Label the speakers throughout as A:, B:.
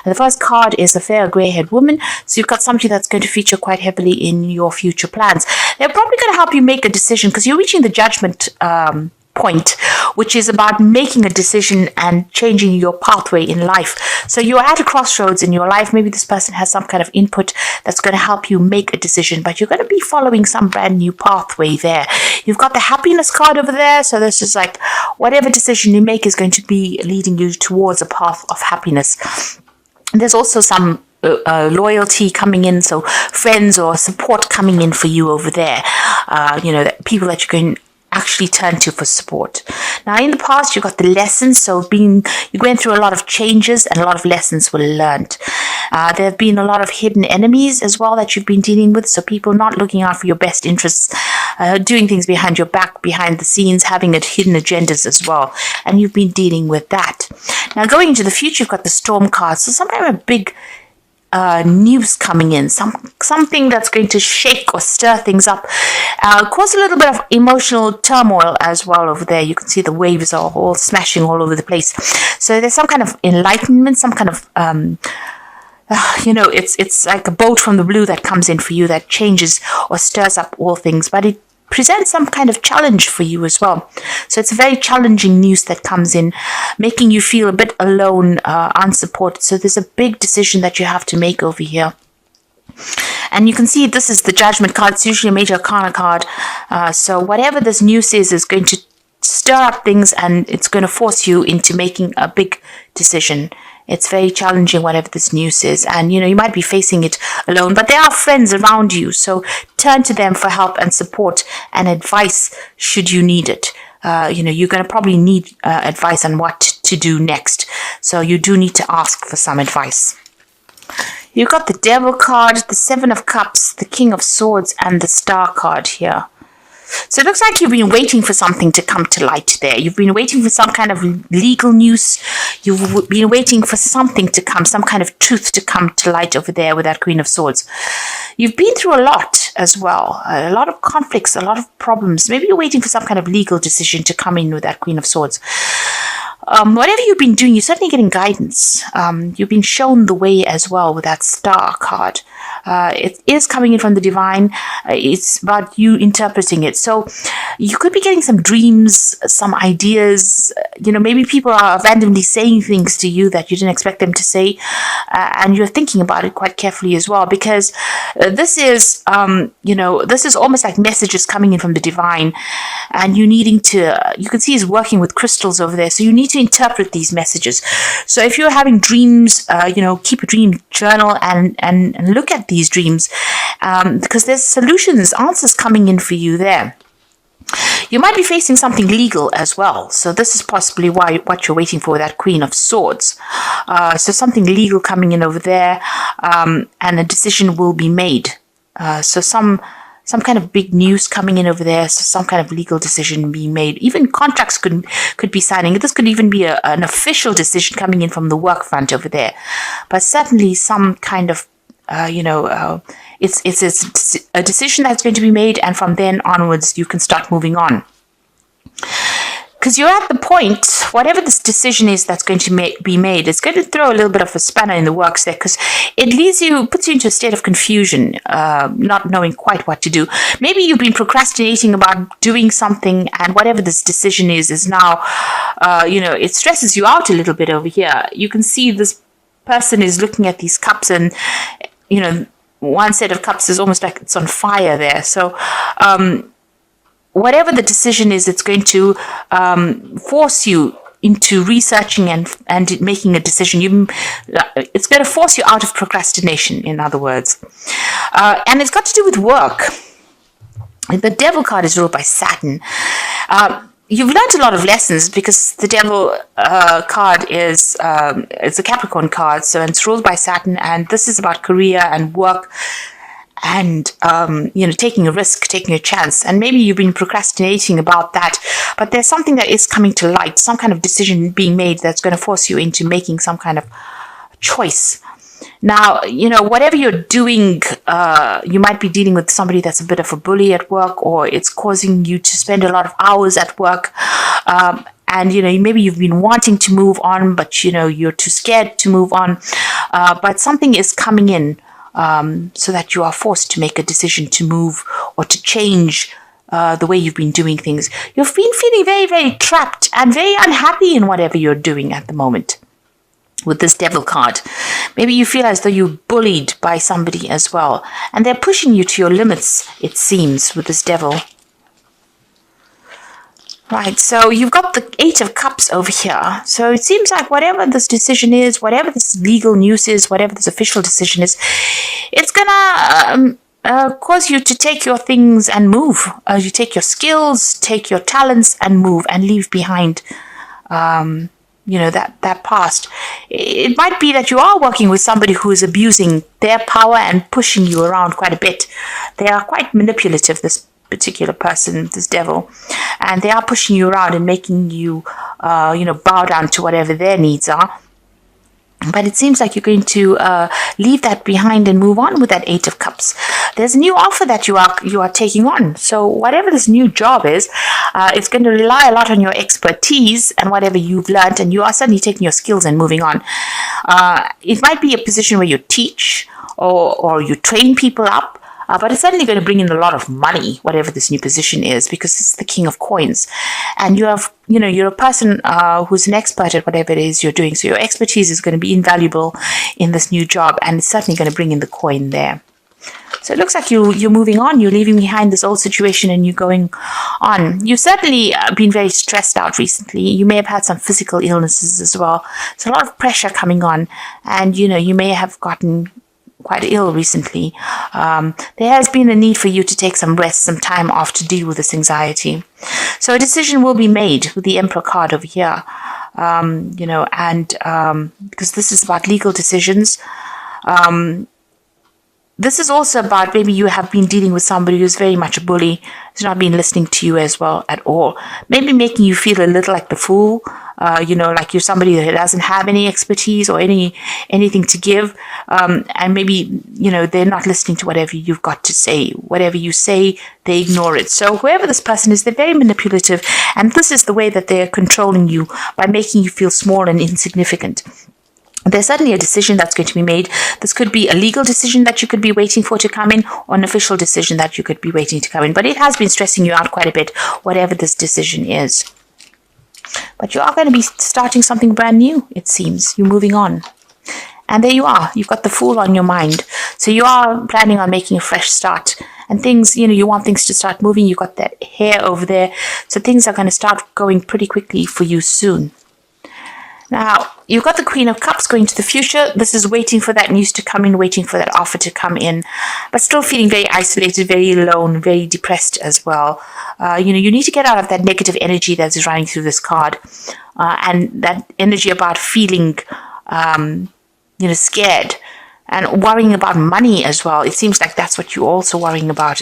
A: And the first card is a fair grey-haired woman. So you've got somebody that's going to feature quite heavily in your future plans. They're probably going to help you make a decision because you're reaching the judgment point, which is about making a decision and changing your pathway in life. So you're at a crossroads in your life. Maybe this person has some kind of input that's going to help you make a decision, but you're going to be following some brand new pathway there. You've got the happiness card over there. So this is like whatever decision you make is going to be leading you towards a path of happiness. And there's also some loyalty coming in, so friends or support coming in for you over there. People that you can actually turn to for support. Now, in the past, you got the lessons. So you're going through a lot of changes and a lot of lessons were learned. There have been a lot of hidden enemies as well that you've been dealing with. So people not looking out for your best interests, doing things behind your back, behind the scenes, having hidden agendas as well. And you've been dealing with that. Now, going into the future, you've got the storm card. So some kind of a big news coming in, something that's going to shake or stir things up, cause a little bit of emotional turmoil as well over there. You can see the waves are all smashing all over the place. So there's some kind of enlightenment, some kind of it's like a bolt from the blue that comes in for you that changes or stirs up all things, but it presents some kind of challenge for you as well. So it's a very challenging news that comes in, making you feel a bit alone, unsupported. So there's a big decision that you have to make over here. And you can see this is the judgment card. It's usually a major arcana card. So whatever this news is going to stir up things and it's going to force you into making a big decision. It's very challenging, whatever this news is. And, you might be facing it alone, but there are friends around you. So turn to them for help and support and advice should you need it. You're going to probably need advice on what to do next. So you do need to ask for some advice. You've got the Devil card, the Seven of Cups, the King of Swords, and the Star card here. So it looks like you've been waiting for something to come to light there. You've been waiting for some kind of legal news. You've been waiting for something to come, some kind of truth to come to light over there with that Queen of Swords. You've been through a lot as well, a lot of conflicts, a lot of problems. Maybe you're waiting for some kind of legal decision to come in with that Queen of Swords. Whatever you've been doing, you're certainly getting guidance. You've been shown the way as well with that Star card. It is coming in from the divine. It's about you interpreting it. So you could be getting some dreams, some ideas. Maybe people are randomly saying things to you that you didn't expect them to say. And you're thinking about it quite carefully as well, because this is almost like messages coming in from the divine, and you can see he's working with crystals over there. So you need to interpret these messages. So if you're having dreams, keep a dream journal and look at these dreams, because there's solutions, answers coming in for you there. You might be facing something legal as well. So this is possibly what you're waiting for, that Queen of Swords. So something legal coming in over there, and a decision will be made. So some kind of big news coming in over there, so some kind of legal decision being made. Even contracts could be signing. This could even be an official decision coming in from the work front over there. But certainly some kind of, it's a decision that's going to be made, and from then onwards you can start moving on. Because you're at the point, whatever this decision is that's going to be made, it's going to throw a little bit of a spanner in the works there, because it puts you into a state of confusion, not knowing quite what to do. Maybe you've been procrastinating about doing something, and whatever this decision is now, it stresses you out a little bit over here. You can see this person is looking at these cups, and, one set of cups is almost like it's on fire there. So, whatever the decision is, it's going to force you into researching and making a decision. It's going to force you out of procrastination, in other words. And it's got to do with work. The Devil card is ruled by Saturn. You've learned a lot of lessons, because the Devil card is it's a Capricorn card, so it's ruled by Saturn, and this is about career and work, and taking a risk, taking a chance. And maybe you've been procrastinating about that, but there's something that is coming to light, some kind of decision being made that's going to force you into making some kind of choice. Now, whatever you're doing, you might be dealing with somebody that's a bit of a bully at work, or it's causing you to spend a lot of hours at work. and maybe you've been wanting to move on, but you're too scared to move on. But something is coming in, so that you are forced to make a decision to move or to change the way you've been doing things. You've been feeling very, very trapped and very unhappy in whatever you're doing at the moment. With this Devil card, maybe you feel as though you're bullied by somebody as well, and they're pushing you to your limits, it seems, with this Devil. Right, so you've got the Eight of Cups over here. So it seems like whatever this decision is, whatever this legal news is, whatever this official decision is, it's gonna cause you to take your things and move. You take your skills, take your talents and move and leave behind that past. It might be that you are working with somebody who is abusing their power and pushing you around quite a bit. They are quite manipulative, this particular person, this Devil, and they are pushing you around and making you bow down to whatever their needs are. But it seems like you're going to leave that behind and move on with that Eight of Cups. There's a new offer that you are taking on. So whatever this new job is, it's going to rely a lot on your expertise and whatever you've learned, and you are suddenly taking your skills and moving on. It might be a position where you teach or you train people up. But it's certainly going to bring in a lot of money, whatever this new position is, because it's the King of Coins. And you're a person who's an expert at whatever it is you're doing. So your expertise is going to be invaluable in this new job, and it's certainly going to bring in the coin there. So it looks like you're moving on. You're leaving behind this old situation and you're going on. You've certainly been very stressed out recently. You may have had some physical illnesses as well. There's a lot of pressure coming on, and you may have gotten quite ill recently. There has been a need for you to take some rest, some time off to deal with this anxiety. So a decision will be made with the Emperor card over here, because this is about legal decisions. This is also about maybe you have been dealing with somebody who's very much a bully, who's not been listening to you as well at all. Maybe making you feel a little like the fool, like you're somebody that doesn't have any expertise or anything to give. And maybe, they're not listening to whatever you've got to say. Whatever you say, they ignore it. So whoever this person is, they're very manipulative. And this is the way that they're controlling you, by making you feel small and insignificant. There's certainly a decision that's going to be made. This could be a legal decision that you could be waiting for to come in, or an official decision that you could be waiting to come in. But it has been stressing you out quite a bit, whatever this decision is. But you are going to be starting something brand new, it seems. You're moving on. And there you are. You've got the Fool on your mind. So you are planning on making a fresh start. And things, you want things to start moving. You've got that hair over there. So things are going to start going pretty quickly for you soon. Now, you've got the Queen of Cups going to the future. This is waiting for that news to come in, waiting for that offer to come in, but still feeling very isolated, very alone, very depressed as well. You need to get out of that negative energy that's running through this card, and that energy about feeling, scared and worrying about money as well. It seems like that's what you're also worrying about.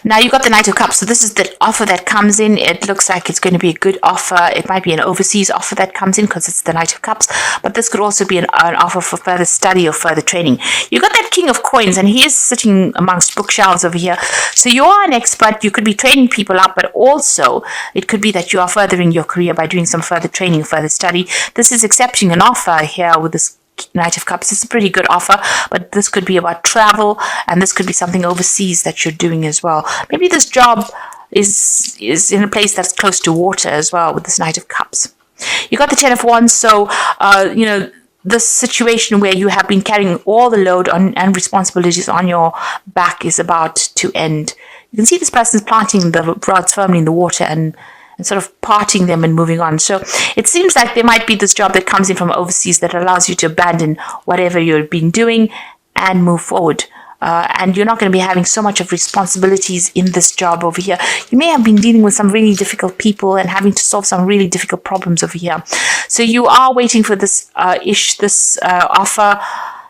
A: Now you've got the Knight of Cups. So this is the offer that comes in. It looks like it's going to be a good offer. It might be an overseas offer that comes in because it's the Knight of Cups. But this could also be an offer for further study or further training. You've got that King of Coins, and he is sitting amongst bookshelves over here. So you are an expert. You could be training people up, but also it could be that you are furthering your career by doing some further training, further study. This is accepting an offer here with this Knight of Cups. It's a pretty good offer, but this could be about travel, and this could be something overseas that you're doing as well. Maybe this job is in a place that's close to water as well with this Knight of Cups. You got the Ten of Wands, so this situation where you have been carrying all the load and responsibilities on your back is about to end. You can see this person's planting the rods firmly in the water and sort of parting them and moving on. So it seems like there might be this job that comes in from overseas that allows you to abandon whatever you've been doing and move forward. And you're not going to be having so much of responsibilities in this job over here. You may have been dealing with some really difficult people and having to solve some really difficult problems over here. So you are waiting for this offer.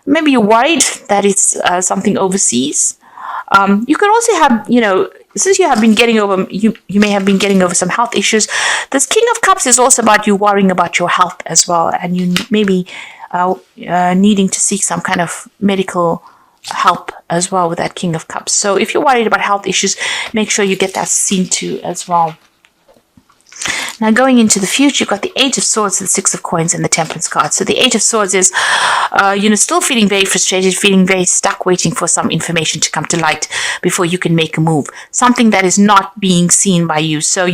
A: Maybe you're worried that it's something overseas. You could also have, since you have been getting over, you may have been getting over some health issues. This King of Cups is also about you worrying about your health as well, and you maybe needing to seek some kind of medical help as well with that King of Cups. So if you're worried about health issues, make sure you get that seen to as well. Now, going into the future, you've got the Eight of Swords, the Six of Coins, and the Temperance card. So the Eight of Swords is, still feeling very frustrated, feeling very stuck, waiting for some information to come to light before you can make a move. Something that is not being seen by you. So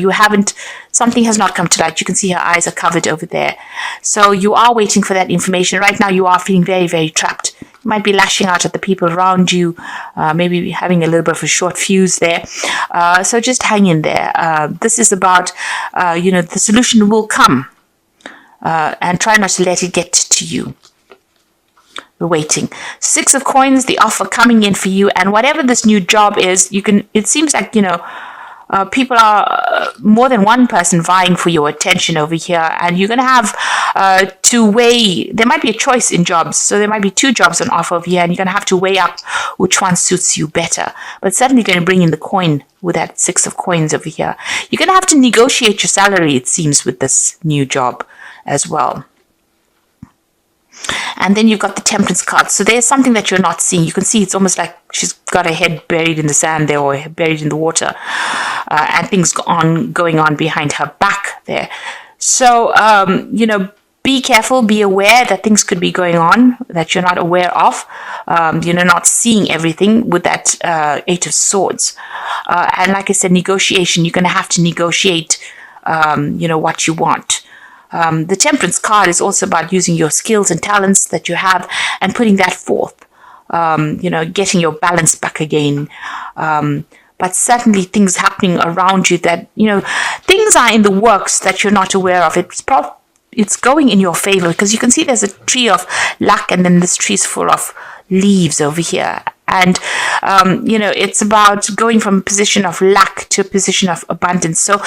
A: something has not come to light. You can see her eyes are covered over there. So you are waiting for that information. Right now, you are feeling very, very trapped. You might be lashing out at the people around you, maybe having a little bit of a short fuse there. So just hang in there. This is about, the solution will come, and try not to let it get to you. We're waiting. Six of Coins, the offer coming in for you, and whatever this new job is, it seems like, people are more than one person vying for your attention over here, and you're going to have to weigh. There might be a choice in jobs, so there might be two jobs on offer over here, and you're going to have to weigh up which one suits you better. But it's certainly going to bring in the coin with that Six of Coins over here. You're going to have to negotiate your salary, it seems, with this new job as well. And then you've got the Temperance card. So there's something that you're not seeing. You can see it's almost like she's got her head buried in the sand there, or buried in the water, and things going on behind her back there. So, be careful, be aware that things could be going on that you're not aware of. Not seeing everything with that Eight of Swords. And like I said, negotiation, you're going to have to negotiate, what you want. The Temperance card is also about using your skills and talents that you have and putting that forth, getting your balance back again. But certainly things happening around you that, things are in the works that you're not aware of. It's going in your favor, because you can see there's a tree of luck, and then this tree's full of leaves over here. And, it's about going from a position of lack to a position of abundance. So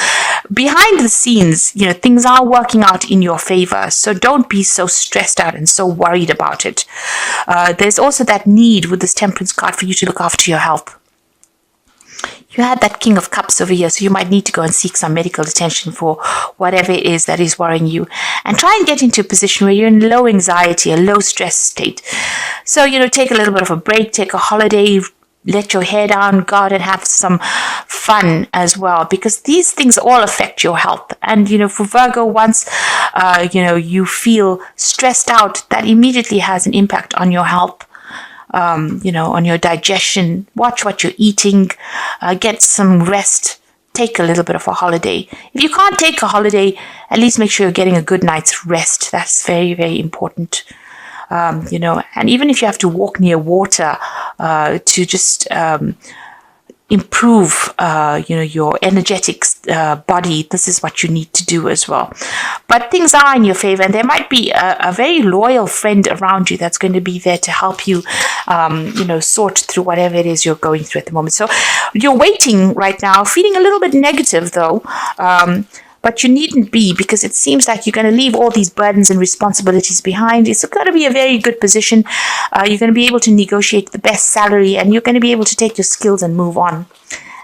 A: behind the scenes, things are working out in your favor. So don't be so stressed out and so worried about it. There's also that need with this Temperance card for you to look after your health. You had that King of Cups over here, so you might need to go and seek some medical attention for whatever it is that is worrying you. And try and get into a position where you're in low anxiety, a low stress state. So, take a little bit of a break, take a holiday, let your hair down, go out and have some fun as well, because these things all affect your health. And, for Virgo, once, you feel stressed out, that immediately has an impact on your health. On your digestion. Watch what you're eating, get some rest, take a little bit of a holiday. If you can't take a holiday, at least make sure you're getting a good night's rest. That's very, very important. And even if you have to walk near water to just improve, your energetic body, this is what you need to do as well. But things are in your favor, and there might be a very loyal friend around you that's going to be there to help you, sort through whatever it is you're going through at the moment. So you're waiting right now, feeling a little bit negative though, but you needn't be, because it seems like you're going to leave all these burdens and responsibilities behind. It's going to be a very good position. You're going to be able to negotiate the best salary, and you're going to be able to take your skills and move on.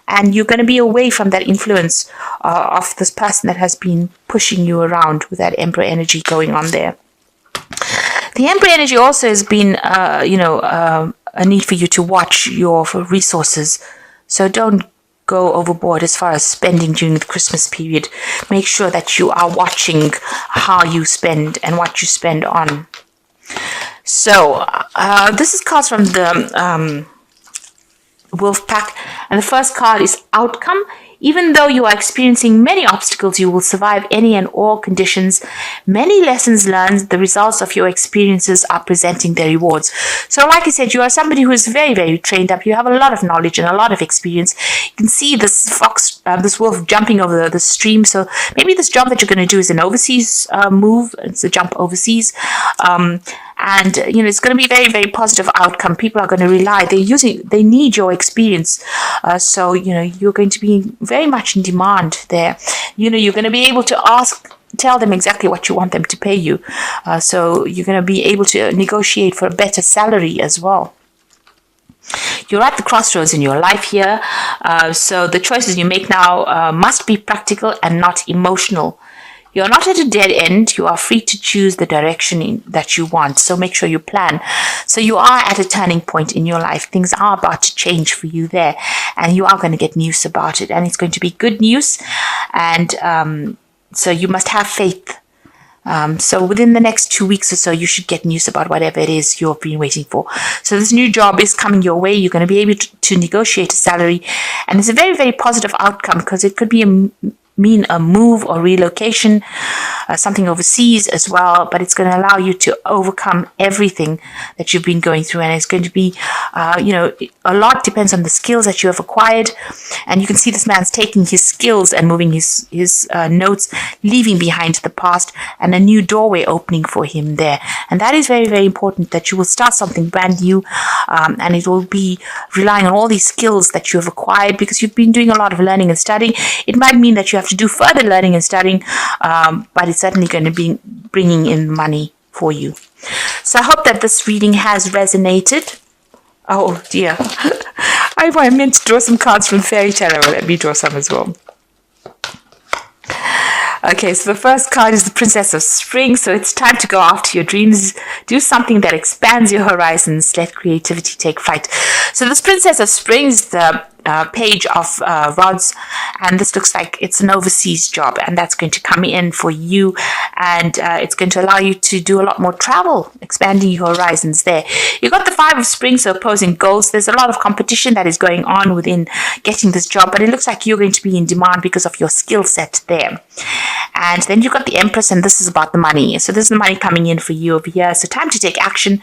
A: And you're going to be away from that influence of this person that has been pushing you around with that Emperor energy going on there. The Emperor energy also has been, a need for you to watch your resources. So don't go overboard as far as spending during the Christmas period. Make sure that you are watching how you spend and what you spend on. So this is cards from the Wolf Pack, and the first card is Outcome. Even though you are experiencing many obstacles, you will survive any and all conditions. Many lessons learned, the results of your experiences are presenting their rewards. So like I said, you are somebody who is very, very trained up. You have a lot of knowledge and a lot of experience. You can see this this wolf jumping over the stream. So maybe this job that you're going to do is an overseas move. It's a jump overseas. And, it's going to be very, very positive outcome. People are going to rely. They need your experience. So, you're going to be very much in demand there. You're going to be able to tell them exactly what you want them to pay you. So you're going to be able to negotiate for a better salary as well. You're at the crossroads in your life here. So the choices you make now must be practical and not emotional. You're not at a dead end. You are free to choose the direction that you want. So make sure you plan. So you are at a turning point in your life. Things are about to change for you there. And you are going to get news about it. And it's going to be good news. And, So you must have faith. So within the next 2 weeks or so, you should get news about whatever it is you've been waiting for. So this new job is coming your way. You're going to be able to negotiate a salary, and it's a very, very positive outcome, because it could be mean a move or relocation, something overseas as well, but it's going to allow you to overcome everything that you've been going through. And it's going to be, a lot depends on the skills that you have acquired. And you can see this man's taking his skills and moving his notes, leaving behind the past, and a new doorway opening for him there. And that is very, very important, that you will start something brand new, and it will be relying on all these skills that you have acquired, because you've been doing a lot of learning and studying. It might mean that you have to do further learning and studying, but it's certainly going to be bringing in money for you. So I hope that this reading has resonated. Oh dear. I meant to draw some cards from Fairy Tale. Let me draw some as well. Okay, so the first card is the Princess of Spring. So it's time to go after your dreams. Do something that expands your horizons. Let creativity take flight. So this Princess of Spring is the page of rods, and this looks like it's an overseas job, and that's going to come in for you, and it's going to allow you to do a lot more travel, expanding your horizons there. You got the Five of Spring, so opposing goals. There's a lot of competition that is going on within getting this job, but it looks like you're going to be in demand because of your skill set there. And then you got the Empress, and this is about the money. So this is the money coming in for you over here. So time to take action,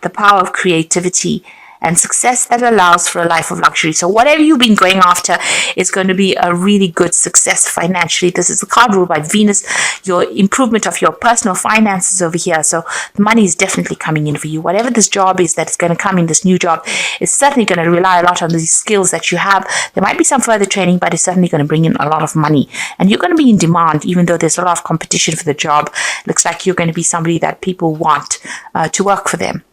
A: the power of creativity, and success that allows for a life of luxury. So whatever you've been going after is going to be a really good success financially. This is a card ruled by Venus, your improvement of your personal finances over here. So the money is definitely coming in for you. Whatever this job is that's going to come in, this new job, is certainly going to rely a lot on these skills that you have. There might be some further training, but it's certainly going to bring in a lot of money. And you're going to be in demand, even though there's a lot of competition for the job. Looks like you're going to be somebody that people want to work for them.